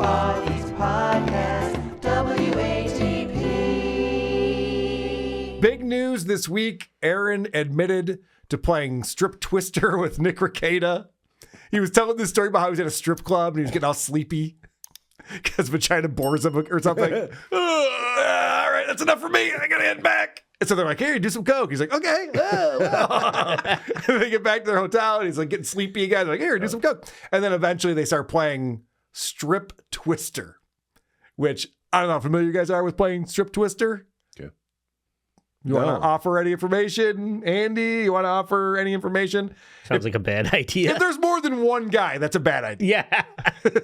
Podcast, WATP. Big news this week. Aaron admitted to playing strip twister with Nick Rekieta. He was telling this story about how he was at a strip club and he was getting all sleepy because vagina bores him or something. All right, that's enough for me. I gotta head back. And so they're like, "Here, do some coke." He's like, "Okay." And they get back to their hotel and he's like getting sleepy again. They're like, "Here, do some coke." And then eventually they start playing strip twister, which I don't know how familiar you guys are with playing strip twister. You want to offer any information? Andy, you want to offer any information? Sounds like a bad idea. If there's more than one guy, that's a bad idea.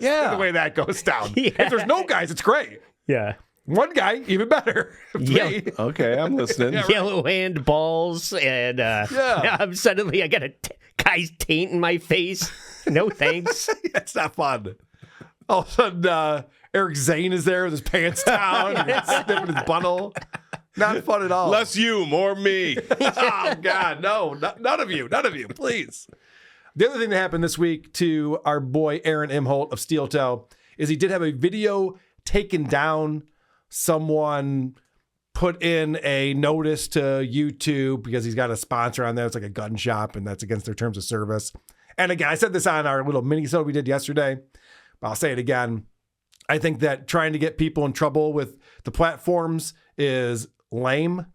Yeah. The way that goes down. Yeah. If there's no guys, it's great. Yeah. One guy, even better. Yeah. Okay, I'm listening. Yeah, right. Yellow hand balls, and I'm suddenly I got a guy's taint in my face. No thanks. It's not fun. All of a sudden, Eric Zane is there with his pants down and sniffing his butthole. Not fun at all. Less you, more me. Oh, God, no. None of you. None of you, please. The other thing that happened this week to our boy Aaron Imholte of Steel Toe is he did have a video taken down. Someone put in a notice to YouTube because he's got a sponsor on there. It's like a gun shop, and that's against their terms of service. And again, I said this on our little mini-sode we did yesterday, but I'll say it again. I think that trying to get people in trouble with the platforms is lame.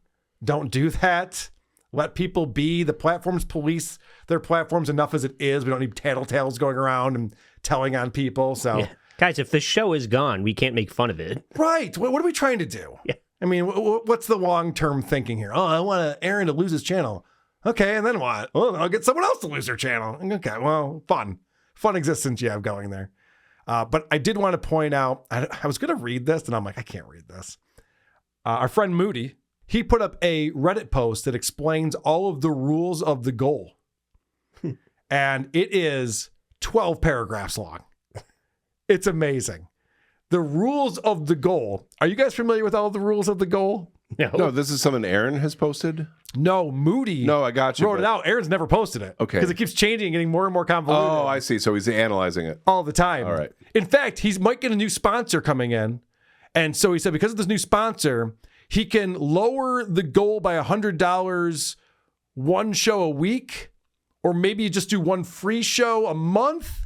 Don't do that. Let people be. The platforms police their platforms enough as it is. We don't need tattletales going around and telling on people. So, Yeah. Guys, if the show is gone, we can't make fun of it. right. What are we trying to do? Yeah. I mean, what's the long-term thinking here? Oh, I want Aaron to lose his channel. Okay, and then what? Well, I'll get someone else to lose their channel. Okay, well, fun existence you have going there. But I did want to point out, I was going to read this, and I'm like, I can't read this. Our friend Moody, he put up a Reddit post that explains all of the rules of the goal. And it is 12 paragraphs long. It's amazing. The rules of the goal. Are you guys familiar with all of the rules of the goal? No, this is something Aaron has posted? No, Moody No, I got you. wrote it out. Aaron's never posted it. Okay. Because it keeps changing and getting more and more convoluted. Oh, I see. So he's analyzing it. All the time. All right. In fact, he might get a new sponsor coming in. And so he said because of this new sponsor, he can lower the goal by $100 one show a week, or maybe just do one free show a month.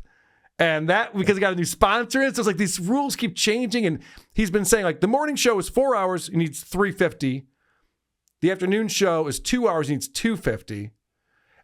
And that because he got a new sponsor in. So it's like these rules keep changing. And he's been saying like the morning show is 4 hours, he needs $350. The afternoon show is 2 hours, he needs $250.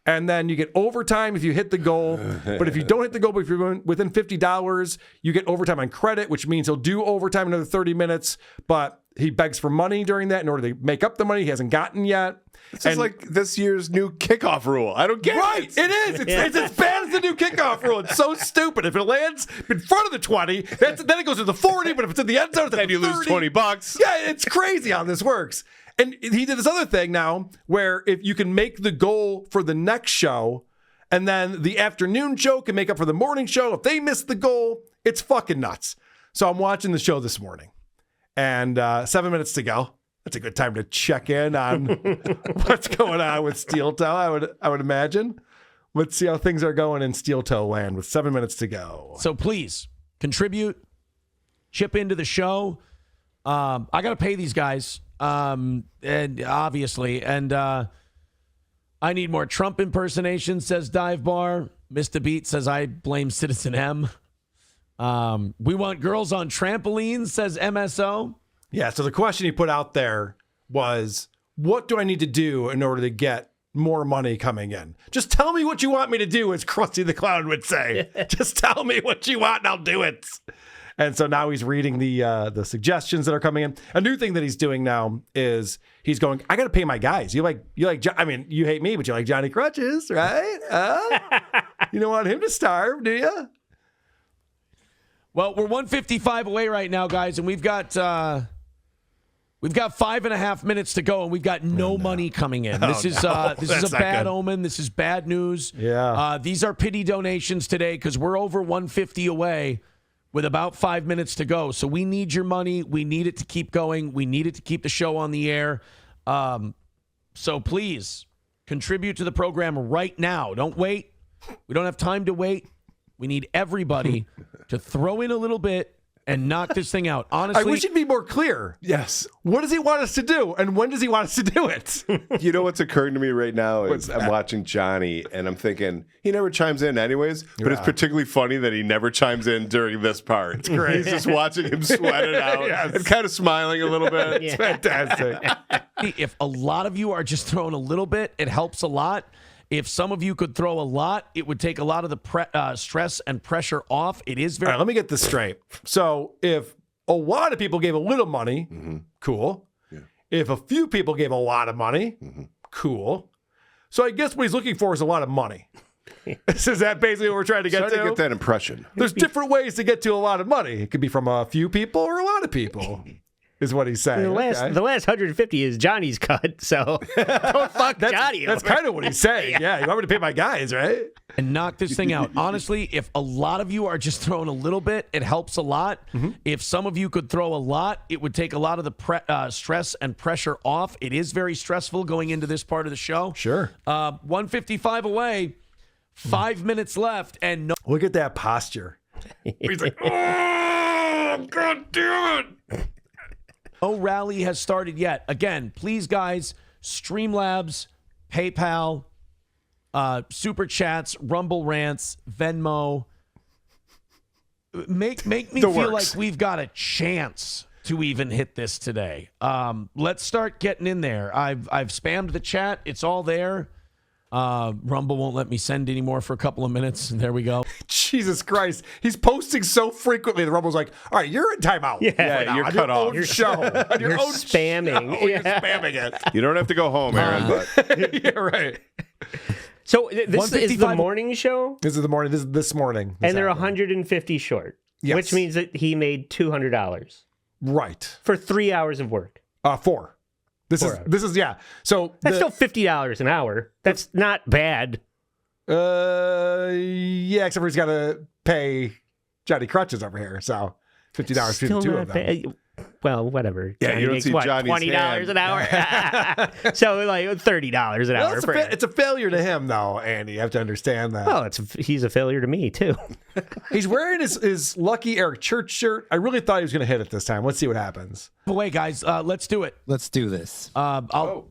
And then you get overtime if you hit the goal. But if you don't hit the goal, but if you're within $50, you get overtime on credit, which means he'll do overtime another 30 minutes. But he begs for money during that in order to make up the money he hasn't gotten yet. This is like this year's new kickoff rule. I don't get Right, it. it is. It's as bad as the new kickoff rule. It's so stupid. If it lands in front of the 20, then it goes to the 40. But if it's in the end zone, it's at Then the you 30. lose $20. Yeah, it's crazy how this works. And he did this other thing now where if you can make the goal for the next show, and then the afternoon show can make up for the morning show. If they miss the goal, it's fucking nuts. So I'm watching the show this morning, and 7 minutes to go. That's a good time to check in on what's going on with Steel Toe, I would imagine. Let's see how things are going in Steel Toe land with 7 minutes to go. So please contribute, chip into the show. I got to pay these guys, and obviously, and I need more Trump impersonations, says Dive Bar. Mr. Beat says I blame Citizen M. We want girls on trampolines, says MSO. Yeah, so the question he put out there was, what do I need to do in order to get more money coming in? Just tell me what you want me to do, as Krusty the Clown would say. Just tell me what you want and I'll do it. And so now he's reading the suggestions that are coming in. A new thing that he's doing now is he's going, I got to pay my guys. You like, I mean, you hate me, but you like Johnny Crutches, right? You don't want him to starve, do you? Well, we're 155 away right now, guys, and we've got 5.5 minutes to go, and we've got no money coming in. This is a bad omen. This is bad news. Yeah. These are pity donations today because we're over 150 away with about 5 minutes to go. So we need your money. We need it to keep going. We need it to keep the show on the air. So please contribute to the program right now. Don't wait. We don't have time to wait. We need everybody to throw in a little bit and knock this thing out. Honestly, I wish he'd be more clear. Yes. What does he want us to do, and when does he want us to do it? You know what's occurring to me right now is I'm watching Johnny, and I'm thinking, he never chimes in anyways, but it's particularly funny that he never chimes in during this part. It's great. He's just watching him sweat it out and kind of smiling a little bit. It's fantastic. if a lot of you are just throwing a little bit, it helps a lot. If some of you could throw a lot, it would take a lot of the stress and pressure off. It is very... All right, let me get this straight. So if a lot of people gave a little money, cool. Yeah. If a few people gave a lot of money, cool. So I guess what he's looking for is a lot of money. Is that basically what we're trying to get Starting to? to get that impression. There's different ways to get to a lot of money. It could be from a few people or a lot of people. Is what he's saying. The last 150 is Johnny's cut, so don't fuck Johnny. That's kind of what he's saying. Yeah, you want me to pay my guys, right? And knock this thing out. Honestly, if a lot of you are just throwing a little bit, it helps a lot. If some of you could throw a lot, it would take a lot of the stress and pressure off. It is very stressful going into this part of the show. Sure. 155 away, 5 minutes left, and no. Look at that posture. He's like, oh, God damn it. No rally has started yet. Again, please, guys, Streamlabs, PayPal, Super Chats, Rumble Rants, Venmo. Make me feel like we've got a chance to even hit this today. Let's start getting in there. I've spammed the chat. It's all there. Rumble won't let me send anymore for a couple of minutes. There we go. Jesus Christ. He's posting so frequently. The Rumble's like, all right, you're in timeout. Yeah, you're cut off. Your show. On your You're own spamming. Show. You're spamming it. You don't have to go home, Aaron, but Yeah, right. So this is the 155 morning show, This is the morning. This is this morning. and they're 150 short, Yes. which means that he made $200 Right. for 3 hours of work. 4. This is yeah. So That's still $50 an hour. That's not bad. yeah, except for he's got to pay Johnny Crutches over here. So $50 for the two of them. bad. Well, whatever. Yeah, Johnny you don't makes see what, Johnny's $20 hand. an hour. So like $30 an Well, hour. it's a failure to him, though, Andy. You have to understand that. Well, he's a failure to me too. He's wearing his lucky Eric Church shirt. I really thought he was going to hit it this time. Let's see what happens. Away, guys. Let's do it. Let's do this. All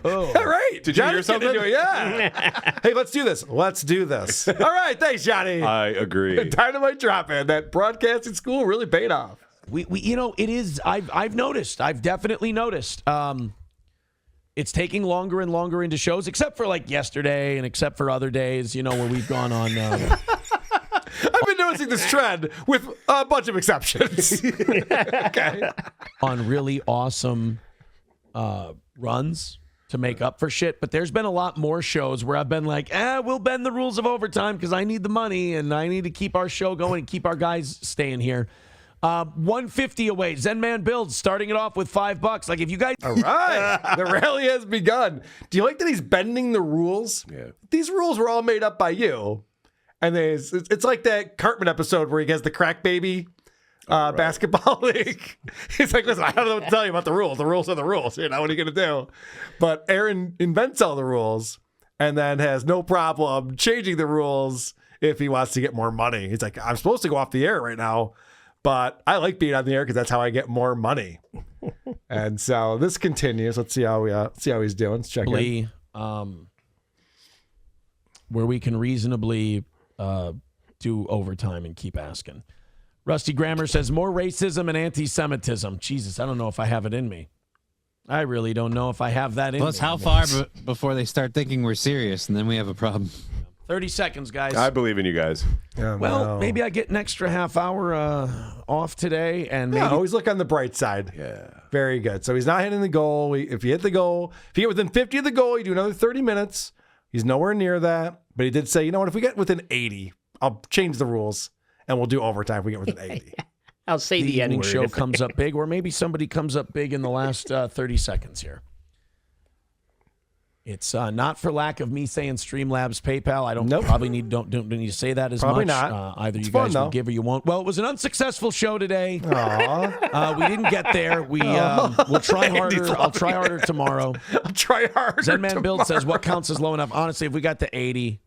right. Did you hear something? Yeah. Hey, let's do this. Let's do this. All right. Thanks, Johnny. I agree. Dynamite drop in. That broadcasting school really paid off. We it is. I've noticed. I've definitely noticed. It's taking longer and longer into shows, except for like yesterday, and except for other days, where we've gone on. I've been noticing this trend with a bunch of exceptions. Okay. On really awesome runs to make up for shit, but there's been a lot more shows where I've been like, we'll bend the rules of overtime because I need the money and I need to keep our show going and keep our guys staying here. 150 away. Zen Man Builds starting it off with $5. Like if you guys, All right. The rally has begun. Do you like that he's bending the rules? Yeah. These rules were all made up by you. And it's like that Cartman episode where he gets the crack baby basketball league. He's like, listen, I don't know what to tell you about the rules. The rules are the rules. What are you going to do? But Aaron invents all the rules and then has no problem changing the rules if he wants to get more money. He's like, I'm supposed to go off the air right now, but I like being on the air because that's how I get more money. And so this continues. Let's see how he's doing. Let's check in. Where we can reasonably do overtime and keep asking. Rusty Grammer says more racism and anti-Semitism. Jesus, I don't know if I have it in me. I really don't know if I have that in me. Plus, how far before they start thinking we're serious, and then we have a problem? 30 seconds, guys. I believe in you guys. Well, maybe I get an extra half hour off today, and maybe always look on the bright side. Yeah. Very good. So he's not hitting the goal. If you hit the goal, if you get within 50 of the goal, you do another 30 minutes. He's nowhere near that. But he did say, you know what, if we get within 80, I'll change the rules, and we'll do overtime if we get within 80. I'll say the the evening N-word show if- comes up big, or maybe somebody comes up big in the last 30 seconds here. It's not for lack of me saying Streamlabs, PayPal. I don't probably don't need to say that as Probably much. not. Either It's you guys fun, will though. give or you won't. Well, it was an unsuccessful show today. Aw. We didn't get there. We'll try harder. I'll try harder tomorrow. I'll try harder. Zen Man Build says, tomorrow. what counts as low enough? Honestly, if we got to 80,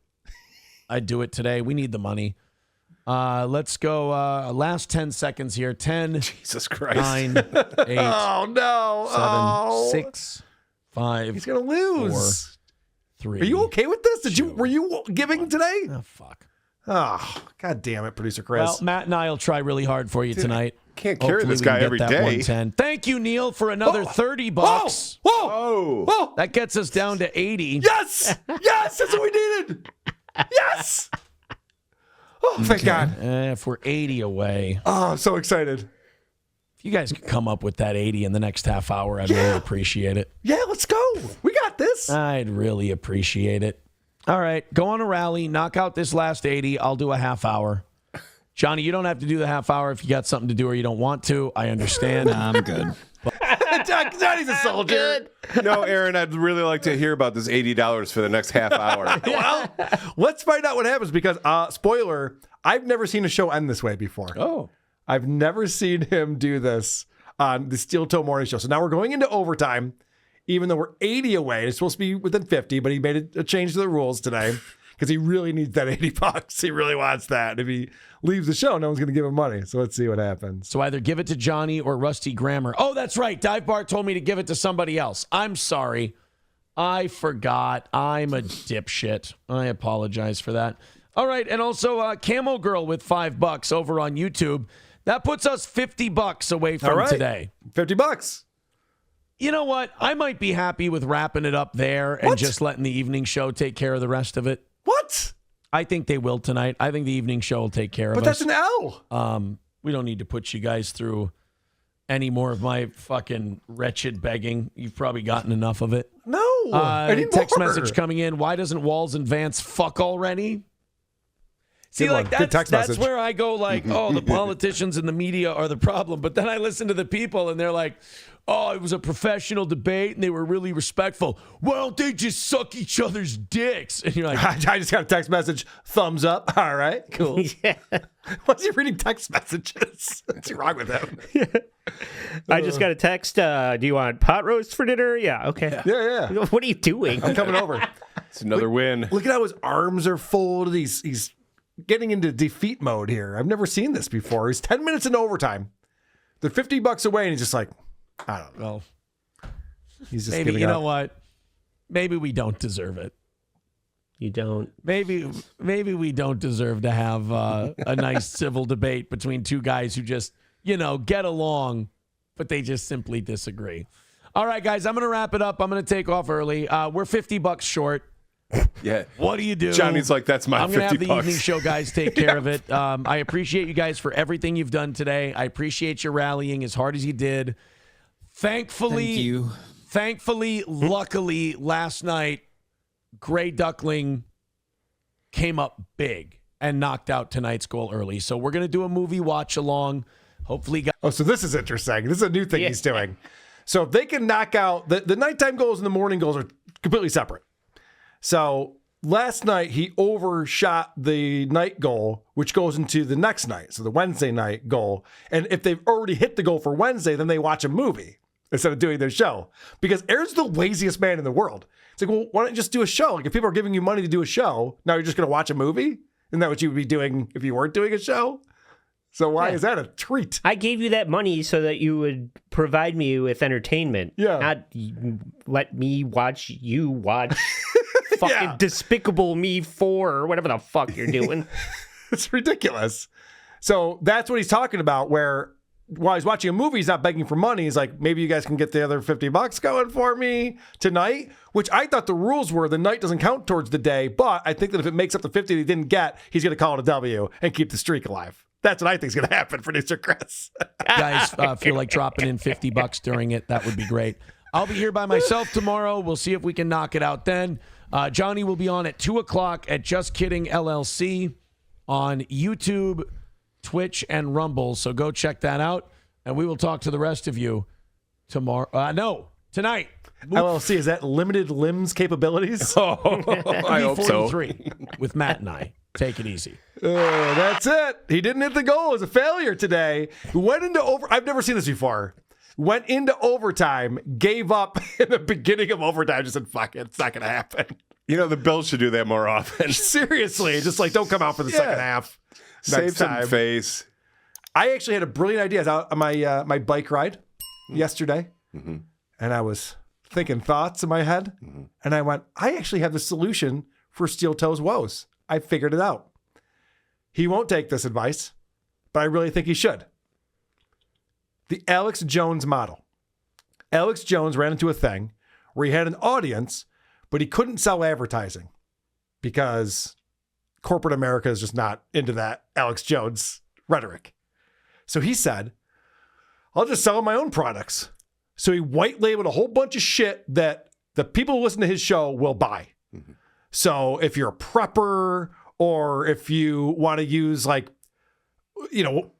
I'd do it today. We need the money. Let's go. Last 10 seconds here. 10, Jesus Christ. 9, 8, Oh, no. 7, 6, 5. He's going to lose. 4, 3. Are you okay with this? Were you giving today? Oh, fuck. Oh, God damn it, producer Chris. Well, Matt and I will try really hard for you tonight. Can't carry Hopefully this we can guy get every that day. 110. Thank you, Neil, for another $30. Whoa! Oh. Whoa! That gets us down to 80. Yes! Yes! That's what we needed! Yes! Oh, thank God. If we're 80 away, Oh, I'm so excited. if you guys could come up with that 80 in the next half hour, I'd really appreciate it. Yeah, let's go. We got this. I'd really appreciate it. All right, go on a rally, knock out this last 80. I'll do a half hour. Johnny, you don't have to do the half hour if you got something to do or you don't want to. I understand. I'm good. Johnny's a soldier. No, Aaron, I'd really like to hear about this $80 for the next half hour. Well, let's find out what happens because, spoiler, I've never seen a show end this way before. Oh. I've never seen him do this on the Steel Toe Morning Show. So now we're going into overtime, even though we're 80 away. It's supposed to be within 50, but he made a change to the rules today because he really needs that $80. He really wants that. If he leaves the show, no one's going to give him money. So let's see what happens. So either give it to Johnny or Rusty Grammer. Oh, that's right. Dive Bar told me to give it to somebody else. I'm sorry. I forgot. I'm a dipshit. I apologize for that. All right. And also Camo Girl with $5 over on YouTube. That puts us $50 away from today. $50. You know what? I might be happy with wrapping it up there and just letting the evening show take care of the rest of it. What? I think they will tonight. I think the evening show will take care of us. But that's an L. We don't need to put you guys through any more of my fucking wretched begging. You've probably gotten enough of it. No. I need Text more. message coming in. Why doesn't Walls and Vance fuck already? See, Good like one. Good text that's message. where I go like, oh, the politicians and the media are the problem. But then I listen to the people and they're like, oh, it was a professional debate and they were really respectful. Why don't they just suck each other's dicks? And you're like, I just got a text message. Thumbs up. All right. Cool. Yeah. Why's he reading text messages? What's wrong with him? I just got a text. Do you want pot roast for dinner? Yeah. Okay. Yeah. What are you doing? I'm coming over. It's another win. Look at how his arms are folded. He's getting into defeat mode here. I've never seen this before. He's 10 minutes into overtime. They're $50 away, and he's just like, I don't know. He's just maybe, giving you up. know what? Maybe we don't deserve it. You don't. Maybe we don't deserve to have a nice civil debate between two guys who just, get along, but they just simply disagree. All right, guys, I'm going to wrap it up. I'm going to take off early. We're $50 short. Yeah. What do you do? Johnny's like, that's my $50. I'm going to have the evening show guys take care of it. I appreciate you guys for everything you've done today. I appreciate you rallying as hard as you did. Thankfully, luckily, last night, Gray Duckling came up big and knocked out tonight's goal early. So we're going to do a movie watch along. Hopefully, guys. Oh, so this is interesting. This is a new thing he's doing. So if they can knock out the nighttime goals and the morning goals are completely separate. So last night he overshot the night goal, which goes into the next night. So the Wednesday night goal. And if they've already hit the goal for Wednesday, then they watch a movie instead of doing their show. Because Aaron's the laziest man in the world. It's like, well, why don't you just do a show? Like if people are giving you money to do a show, now you're just going to watch a movie? Isn't that what you would be doing if you weren't doing a show? So why is that a treat? I gave you that money so that you would provide me with entertainment. Yeah. Not let me watch you watch fucking Despicable Me 4 or whatever the fuck you're doing. It's ridiculous. So that's what he's talking about, where while he's watching a movie, he's not begging for money. He's like, maybe you guys can get the other $50 going for me tonight, which I thought the rules were the night doesn't count towards the day. But I think that if it makes up the 50 that he didn't get, he's going to call it a W and keep the streak alive. That's what I think is going to happen, producer Chris. Guys, feel like dropping in $50 during it, that would be great. I'll be here by myself tomorrow. We'll see if we can knock it out then. Johnny will be on at 2 o'clock at Just Kidding LLC on YouTube, Twitch, and Rumble. So go check that out, and we will talk to the rest of you tomorrow. Tonight. LLC, is that limited limbs capabilities? I hope so. 43 with Matt and I. Take it easy. That's it. He didn't hit the goal. It was a failure today. Went into I've never seen this before. Went into overtime, gave up in the beginning of overtime, just said, fuck it, it's not going to happen. You know, the Bills should do that more often. Seriously, just like don't come out for the second half. Save some face. I actually had a brilliant idea. I was out on my bike ride yesterday, and I was thinking thoughts in my head, and I went, I actually have the solution for Steel Toe's woes. I figured it out. He won't take this advice, but I really think he should. The Alex Jones model. Alex Jones ran into a thing where he had an audience, but he couldn't sell advertising because corporate America is just not into that Alex Jones rhetoric. So he said, I'll just sell my own products. So he white labeled a whole bunch of shit that the people who listen to his show will buy. So if you're a prepper, or if you want to use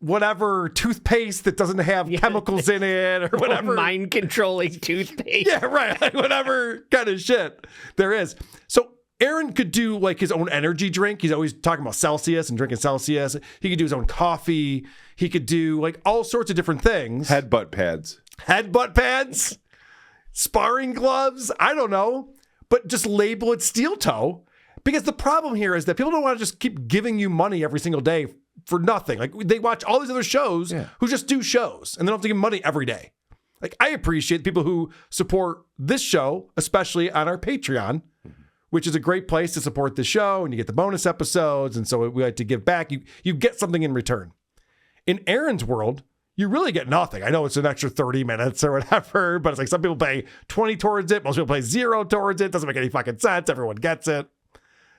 whatever toothpaste that doesn't have chemicals in it or whatever. Mind controlling toothpaste. Yeah, right. Like whatever kind of shit there is. So Aaron could do like his own energy drink. He's always talking about Celsius and drinking Celsius. He could do his own coffee. He could do like all sorts of different things. Headbutt pads, sparring gloves. I don't know, but just label it Steel Toe. Because the problem here is that people don't want to just keep giving you money every single day for nothing. Like they watch all these other shows who just do shows and they don't have to give money every day. Like I appreciate people who support this show, especially on our Patreon, which is a great place to support the show and you get the bonus episodes. And so we like to give back. You get something in return. In Aaron's world, you really get nothing. I know it's an extra 30 minutes or whatever, but it's like some people pay 20 towards it. Most people pay 0 towards it. Doesn't make any fucking sense. Everyone gets it.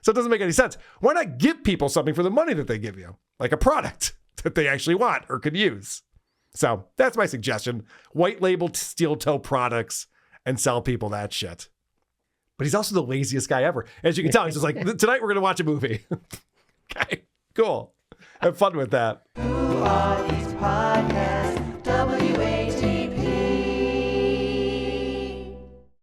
So it doesn't make any sense. Why not give people something for the money that they give you? Like a product that they actually want or could use. So that's my suggestion. White labeled Steel Toe products and sell people that shit. But he's also the laziest guy ever. As you can tell, he's just like, tonight we're going to watch a movie. Okay, cool. Have fun with that. Who are